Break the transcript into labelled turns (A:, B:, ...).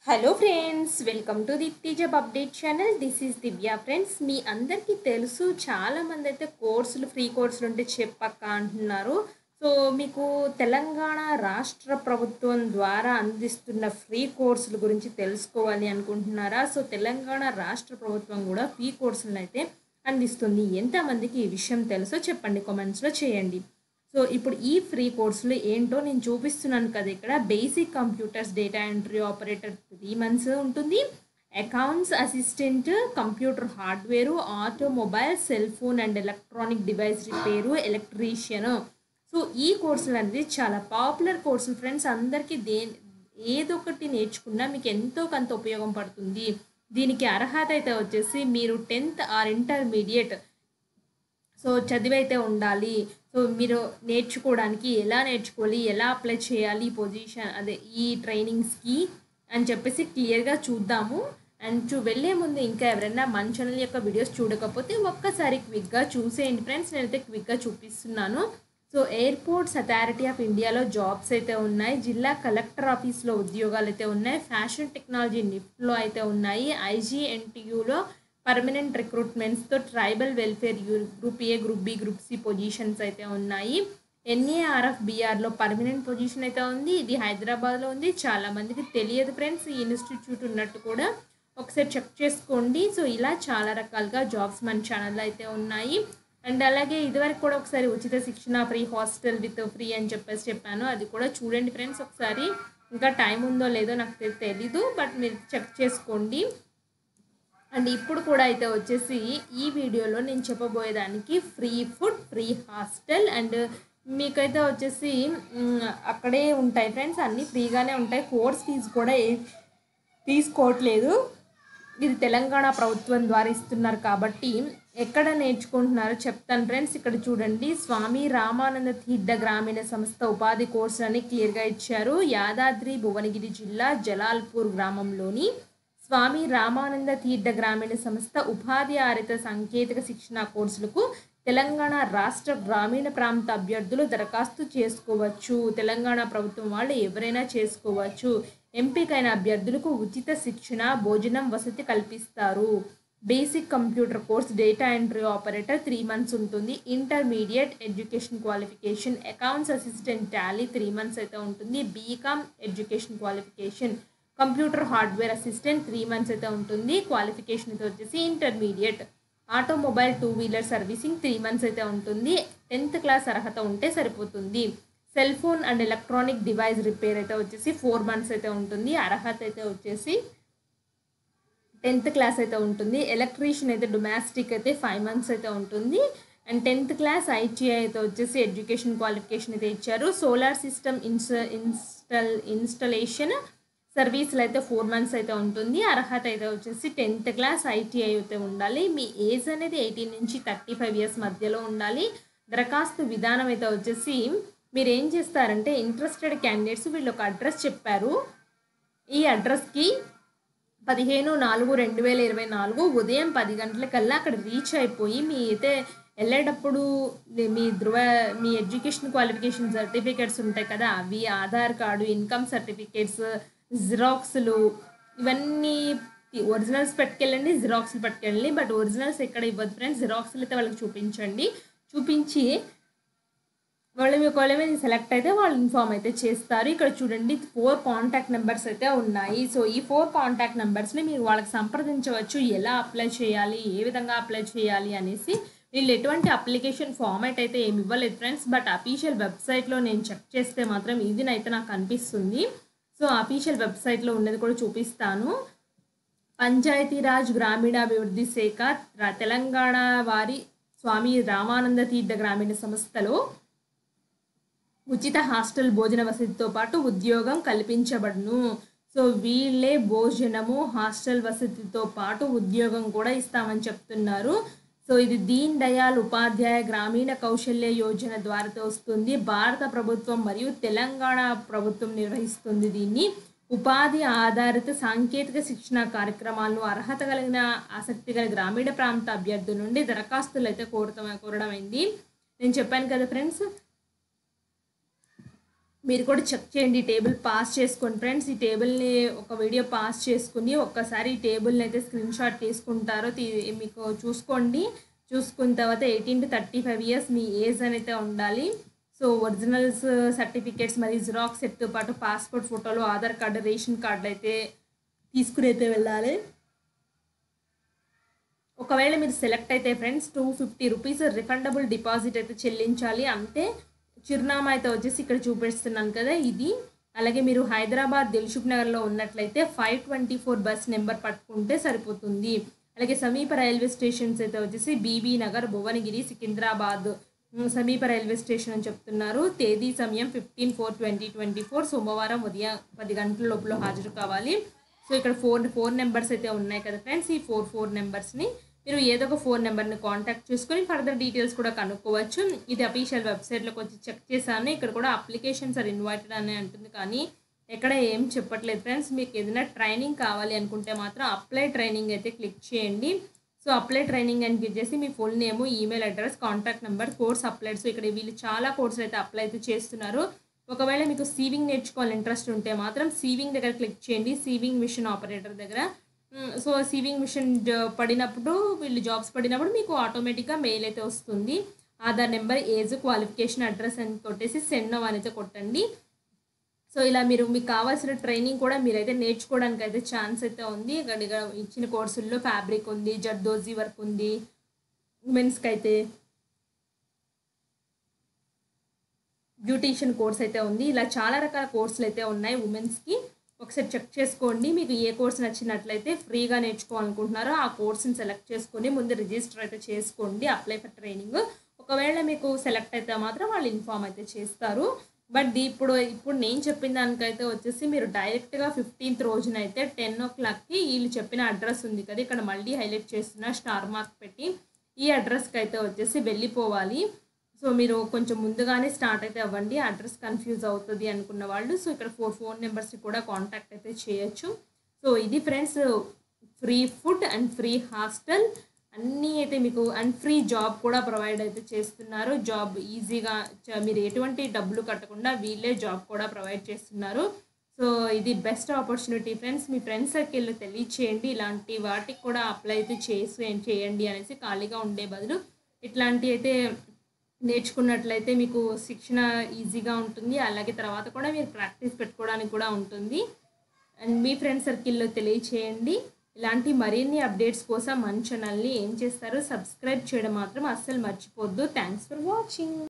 A: Hello friends, welcome to దిత్తి job update channel. This is Divya. Friends, మీ అందరికీ తెలుసు చాలామంది అయితే ఫ్రీ కోర్సులు ఉంటే చెప్పక్క అంటున్నారు. సో మీకు తెలంగాణ రాష్ట్ర ప్రభుత్వం ద్వారా అందిస్తున్న ఫ్రీ కోర్సుల గురించి తెలుసుకోవాలి అనుకుంటున్నారా? సో తెలంగాణ రాష్ట్ర ప్రభుత్వం కూడా ఫ్రీ కోర్సులను అయితే అందిస్తుంది. ఎంతమందికి ఈ విషయం తెలుసో చెప్పండి, కామెంట్స్లో చేయండి. సో ఇప్పుడు ఈ ఫ్రీ కోర్సులు ఏంటో నేను చూపిస్తున్నాను కదా. ఇక్కడ basic computers data entry operator 3 months ఉంటుంది. Accounts assistant, computer hardware, automobile, cell phone and electronic device repair, electrician. So ఈ కోర్సులు అనేది చాలా పాపులర్ కోర్సులు ఫ్రెండ్స్. అందరికీ ఏదో ఒకటి నేర్చుకున్నా మీకు ఎంతో కొంత ఉపయోగం పడుతుంది. దీనికి అర్హత అయితే వచ్చేసి మీరు 10th ఆర్ ఇంటర్మీడియట్ సో చదివైతే ఉండాలి. సో మీరు నేర్చుకోవడానికి ఎలా నేర్చుకోవాలి, ఎలా అప్లై చేయాలి ఈ ట్రైనింగ్స్కి అని చెప్పేసి క్లియర్గా చూద్దాము. అండ్ వెళ్ళే ముందు ఇంకా ఎవరైనా మన ఛానల్ యొక్క వీడియోస్ చూడకపోతే ఒక్కసారి క్విక్గా చూసేయండి ఫ్రెండ్స్. నేనైతే క్విక్గా చూపిస్తున్నాను. సో ఎయిర్పోర్ట్స్ అథారిటీ ఆఫ్ ఇండియాలో జాబ్స్ అయితే ఉన్నాయి. జిల్లా కలెక్టర్ ఆఫీస్లో ఉద్యోగాలు అయితే ఉన్నాయి. ఫ్యాషన్ టెక్నాలజీ నిఫ్ట్లో అయితే ఉన్నాయి. ఐజీఎన్టీయూలో పర్మనెంట్ రిక్రూట్మెంట్స్తో tribal welfare group A, group B, group C positions అయితే ఉన్నాయి. ఎన్ఏఆర్ఎఫ్ బీఆర్లో పర్మనెంట్ పొజిషన్ అయితే ఉంది. ఇది హైదరాబాద్లో ఉంది. చాలామందికి తెలియదు ఫ్రెండ్స్ ఈ ఇన్స్టిట్యూట్ ఉన్నట్టు కూడా, ఒకసారి చెక్ చేసుకోండి. సో ఇలా చాలా రకాలుగా జాబ్స్ మన ఛానల్లో అయితే ఉన్నాయి. అండ్ అలాగే ఇదివరకు కూడా ఒకసారి ఉచిత శిక్షణ, ఫ్రీ హాస్టల్ విత్ ఫ్రీ అని చెప్పాను. అది కూడా చూడండి ఫ్రెండ్స్ ఒకసారి. ఇంకా టైం ఉందో లేదో నాకు తెలీదు, బట్ మీరు చెక్ చేసుకోండి. అండ్ ఇప్పుడు కూడా అయితే వచ్చేసి ఈ వీడియోలో నేను చెప్పబోయేదానికి free food, free hostel and మీకైతే వచ్చేసి అక్కడే ఉంటాయి ఫ్రెండ్స్. అన్నీ ఫ్రీగానే ఉంటాయి. కోర్స్ ఫీజు కూడా తీసుకోవట్లేదు. ఇది తెలంగాణ ప్రభుత్వం ద్వారా ఇస్తున్నారు కాబట్టి ఎక్కడ నేర్చుకుంటున్నారో చెప్తాను ఫ్రెండ్స్. ఇక్కడ చూడండి, స్వామి రామానంద తీర్థ గ్రామీణ సంస్థ ఉపాధి కోర్సు అని క్లియర్గా ఇచ్చారు. యాదాద్రి భువనగిరి జిల్లా జలాల్పూర్ గ్రామంలోని స్వామి రామానంద తీర్థ గ్రామీణ సంస్థ ఉపాధి ఆధారిత సాంకేతిక శిక్షణ కోర్సులకు తెలంగాణ రాష్ట్ర గ్రామీణ ప్రాంత అభ్యర్థులు దరఖాస్తు చేసుకోవచ్చు. తెలంగాణ ప్రభుత్వం వాళ్ళు ఎవరైనా చేసుకోవచ్చు. ఎంపికైన అభ్యర్థులకు ఉచిత శిక్షణ, భోజనం, వసతి కల్పిస్తారు. Basic computer course data entry operator 3 months ఉంటుంది. Intermediate education qualification accounts assistant Tally 3 months అయితే ఉంటుంది. BCom education qualification computer hardware assistant 3 months అయితే ఉంటుంది. క్వాలిఫికేషన్ అయితే వచ్చేసి intermediate. Automobile 2-wheeler servicing 3 months అయితే ఉంటుంది. 10th క్లాస్ అర్హత ఉంటే సరిపోతుంది. Cell phone and electronic device repair అయితే వచ్చేసి 4 months అయితే ఉంటుంది. అర్హత అయితే వచ్చేసి 10th క్లాస్ అయితే ఉంటుంది. ఎలక్ట్రీషియన్ అయితే డొమెస్టిక్ అయితే 5 months అయితే ఉంటుంది. అండ్ 10th క్లాస్ ఐటీఐ అయితే వచ్చేసి ఎడ్యుకేషన్ క్వాలిఫికేషన్ అయితే ఇచ్చారు. సోలార్ సిస్టమ్ ఇన్స్టలేషన్ సర్వీసులు అయితే 4 months అయితే ఉంటుంది. అర్హత అయితే వచ్చేసి 10th క్లాస్ ఐటీఐ అయితే ఉండాలి. మీ ఏజ్ అనేది 18 నుంచి 35 years మధ్యలో ఉండాలి. దరఖాస్తు విధానం అయితే వచ్చేసి మీరు ఏం చేస్తారంటే, ఇంట్రెస్టెడ్ క్యాండిడేట్స్ వీళ్ళు ఒక అడ్రస్ చెప్పారు. ఈ అడ్రస్కి 15/4/2024 ఉదయం 10 గంటలకల్లా అక్కడ రీచ్ అయిపోయి మీ అయితే వెళ్ళేటప్పుడు మీ ఎడ్యుకేషన్ క్వాలిఫికేషన్ సర్టిఫికేట్స్ ఉంటాయి కదా, అవి, ఆధార్ కార్డు, ఇన్కమ్ సర్టిఫికేట్స్, జిరాక్స్లు, ఇవన్నీ ఒరిజినల్స్ పట్టుకెళ్ళండి, జిరాక్స్లు పట్టుకెళ్ళండి. బట్ ఒరిజినల్స్ ఎక్కడ ఇవ్వదు ఫ్రెండ్స్. జిరాక్స్లు అయితే వాళ్ళకి చూపించి ఒకవేళ మీరు సెలెక్ట్ అయితే వాళ్ళు ఇన్ఫామ్ అయితే చేస్తారు. ఇక్కడ చూడండి 4 కాంటాక్ట్ నెంబర్స్ అయితే ఉన్నాయి. సో ఈ 4 కాంటాక్ట్ నెంబర్స్ని మీరు వాళ్ళకి సంప్రదించవచ్చు. ఎలా అప్లై చేయాలి, ఏ విధంగా అప్లై చేయాలి అనేసి. వీళ్ళు ఎటువంటి అప్లికేషన్ ఫార్మాట్ అయితే ఏమి ఇవ్వలేదు ఫ్రెండ్స్. బట్ అఫీషియల్ వెబ్సైట్లో నేను చెక్ చేస్తే మాత్రం ఇదినైతే నాకు అనిపిస్తుంది. సో అఫీషియల్ వెబ్సైట్లో ఉన్నది కూడా చూపిస్తాను. పంచాయతీరాజ్ గ్రామీణాభివృద్ధి శాఖ తెలంగాణ వారి స్వామి రామానంద తీర్థ గ్రామీణ సంస్థలో ఉచిత హాస్టల్ భోజన వసతితో పాటు ఉద్యోగం కల్పించబడును. సో వీళ్ళే భోజనము, హాస్టల్ వసతితో పాటు ఉద్యోగం కూడా ఇస్తామని చెప్తున్నారు. సో ఇది దీన్ దయాళ్ ఉపాధ్యాయ గ్రామీణ కౌశల్య యోజన ద్వారా వస్తుంది. భారత ప్రభుత్వం మరియు తెలంగాణ ప్రభుత్వం నిర్వహిస్తుంది దీన్ని. ఉపాధి ఆధారిత సాంకేతిక శిక్షణ కార్యక్రమాలను అర్హత కలిగిన ఆసక్తి గల గ్రామీణ ప్రాంత అభ్యర్థుల నుండి దరఖాస్తులు అయితే కోరడం అయింది. నేను చెప్పాను కదా ఫ్రెండ్స్, 10th క్లాస్ అయితే ఉండాలి. 10th క్లాస్ అర్హత ఉంటే సరిపోతుంది. 10th క్లాస్ అర్హత ఉంటే సరిపోతుంది. 10th క్లాస్ ఐటీఐ అయితే ఉండాలి. మీ ఏజ్ అనేది 18 నుంచి 35 years మధ్యలో ఉండాలి. దరఖాస్తు విధానం అయితే వచ్చేసి మీరు ఏం చేస్తారంటే, ఇంట్రెస్టెడ్ క్యాండిడేట్స్ వీళ్ళు ఒక అడ్రస్ చెప్పారు. ఈ అడ్రస్కి 15/4/2024 ఉదయం 10 గంటలకల్లా అక్కడ రీచ్ అయిపోయి మీ అయితే వెళ్ళేటప్పుడు మీ ఎడ్యుకేషన్ క్వాలిఫికేషన్ సర్టిఫికేట్స్ ఉంటాయి కదా, అవి, ఆధార్ కార్డు, ఇన్కమ్ సర్టిఫికేట్స్, జిరాక్స్లు, ఇవన్నీ ఒరిజినల్స్ పట్టుకెళ్ళండి, జిరాక్స్లు పట్టుకెళ్ళండి. బట్ మీరు కూడా చెక్ చేయండి. ఈ టేబుల్ పాస్ చేసుకోండి ఫ్రెండ్స్. ఈ టేబుల్ని ఒక వీడియో పాస్ చేసుకుని ఒక్కసారి ఈ టేబుల్ని అయితే స్క్రీన్ షాట్ తీసుకుంటారో మీకు చూసుకోండి. చూసుకున్న తర్వాత 18 to 35 years మీ ఏజ్ అయితే ఉండాలి. సో ఒరిజినల్స్ సర్టిఫికేట్స్ మరి జిరాక్స్ సెట్తో పాటు పాస్పోర్ట్ ఫోటోలు, ఆధార్ కార్డు, రేషన్ కార్డులు అయితే తీసుకుని అయితే వెళ్ళాలి. ఒకవేళ మీరు సెలెక్ట్ అయితే ఫ్రెండ్స్ 250 రూపీస్ రిఫండబుల్ డిపాజిట్ అయితే చెల్లించాలి అంతే. చిరునామా అయితే వచ్చేసి ఇక్కడ చూపిస్తున్నాను కదా ఇది. అలాగే మీరు హైదరాబాద్ దిల్సుఖ్ నగర్లో ఉన్నట్లయితే 524 బస్ నెంబర్ పట్టుకుంటే సరిపోతుంది. అలాగే సమీప రైల్వే స్టేషన్స్ అయితే వచ్చేసి బీబీ నగర్, భువనగిరి, సికింద్రాబాద్ సమీప రైల్వే స్టేషన్ అని చెప్తున్నారు. తేదీ సమయం 15/4/2024 సోమవారం ఉదయం 10 గంటల లోపల హాజరు కావాలి. సో ఇక్కడ ఫోర్ నెంబర్స్ అయితే ఉన్నాయి కదా ఫ్రెండ్స్. ఈ ఫోర్ నెంబర్స్ని మీరు ఏదో ఒక ఫోన్ నెంబర్ని కాంటాక్ట్ చేసుకొని ఫర్దర్ డీటెయిల్స్ కూడా కనుక్కోవచ్చు. ఇది అఫీషియల్ వెబ్సైట్లోకి వచ్చి చెక్ చేశాను. ఇక్కడ కూడా అప్లికేషన్స్ ఆర్ ఇన్వైటెడ్ అని అంటుంది, కానీ ఎక్కడ ఏం చెప్పట్లేదు ఫ్రెండ్స్. మీకు ఏదైనా ట్రైనింగ్ కావాలి అనుకుంటే మాత్రం అప్లై ట్రైనింగ్ అయితే క్లిక్ చేయండి. సో అప్లై ట్రైనింగ్ అని క్లిక్ చేసి మీ full name, email address, contact number, course applied. So ఇక్కడ వీళ్ళు చాలా కోర్సులు అయితే అప్లై అయితే చేస్తున్నారు. ఒకవేళ మీకు సీవింగ్ నేర్చుకోవాలి ఇంట్రెస్ట్ ఉంటే మాత్రం సీవింగ్ దగ్గర క్లిక్ చేయండి, సీవింగ్ మిషన్ ఆపరేటర్ దగ్గర. సో సీవింగ్ మిషన్ పడినప్పుడు వీళ్ళు జాబ్స్ పడినప్పుడు మీకు ఆటోమేటిక్గా మెయిల్ అయితే వస్తుంది. Aadhaar number, age, qualification, address అని కొట్టేసి సెండ్ అని అయితే కొట్టండి. సో ఇలా మీకు కావాల్సిన ట్రైనింగ్ కూడా మీరైతే నేర్చుకోవడానికి అయితే ఛాన్స్ అయితే ఉంది. ఇక్కడ ఇచ్చిన కోర్సుల్లో ఫ్యాబ్రిక్ ఉంది, జర్దోజీ వర్క్ ఉంది, ఉమెన్స్కి అయితే బ్యూటీషియన్ కోర్స్ అయితే ఉంది. ఇలా చాలా రకాల కోర్సులు అయితే ఉన్నాయి ఉమెన్స్కి. ఒకసారి చెక్ చేసుకోండి. మీకు ఏ కోర్స్ నచ్చినట్లయితే ఫ్రీగా నేర్చుకోవాలనుకుంటున్నారో ఆ కోర్స్ని సెలెక్ట్ చేసుకొని ముందు రిజిస్టర్ అయితే చేసుకోండి, అప్లై ఫర్ ట్రైనింగ్. ఒకవేళ మీకు సెలెక్ట్ అయితే మాత్రం వాళ్ళు ఇన్ఫామ్ అయితే చేస్తారు. బట్ ఇప్పుడు నేను చెప్పిన దానికైతే వచ్చేసి మీరు డైరెక్ట్గా 15th రోజున అయితే 10 o'clockకి వీళ్ళు చెప్పిన అడ్రస్ ఉంది కదా, ఇక్కడ మళ్ళీ హైలైట్ చేస్తున్న స్టార్ మార్క్ పెట్టి ఈ అడ్రస్కి అయితే వచ్చేసి వెళ్ళిపోవాలి. సో మీరు కొంచెం ముందుగానే స్టార్ట్ అయితే అవ్వండి, అడ్రస్ కన్ఫ్యూజ్ అవుతుంది అనుకున్న వాళ్ళు. సో ఇక్కడ 4 ఫోన్ నెంబర్స్ని కూడా కాంటాక్ట్ అయితే చేయొచ్చు. సో ఇది friends, free food and free hostel అన్నీ అయితే మీకు, అండ్ ఫ్రీ జాబ్ కూడా ప్రొవైడ్ అయితే చేస్తున్నారు. జాబ్ ఈజీగా మీరు ఎటువంటి డబ్బులు కట్టకుండా వీళ్ళే జాబ్ కూడా ప్రొవైడ్ చేస్తున్నారు. సో ఇది బెస్ట్ ఆపర్చునిటీ ఫ్రెండ్స్. మీ ఫ్రెండ్స్ సర్కిల్లో తెలియచేయండి, ఇలాంటి వాటికి కూడా అప్లై అయితే చేయండి అనేసి. ఖాళీగా ఉండే బదులు ఇట్లాంటి అయితే నేర్చుకున్నట్లయితే మీకు శిక్షణ ఈజీగా ఉంటుంది. అలాగే తర్వాత కూడా మీరు ప్రాక్టీస్ పెట్టుకోవడానికి కూడా ఉంటుంది. అండ్ మీ ఫ్రెండ్ సర్కిల్లో తెలియచేయండి. ఇలాంటి మరిన్ని అప్డేట్స్ కోసం మన ఛానల్ని ఏం చేస్తారు, సబ్స్క్రైబ్ చేయడం మాత్రం అస్సలు మర్చిపోద్దు. Thanks for watching.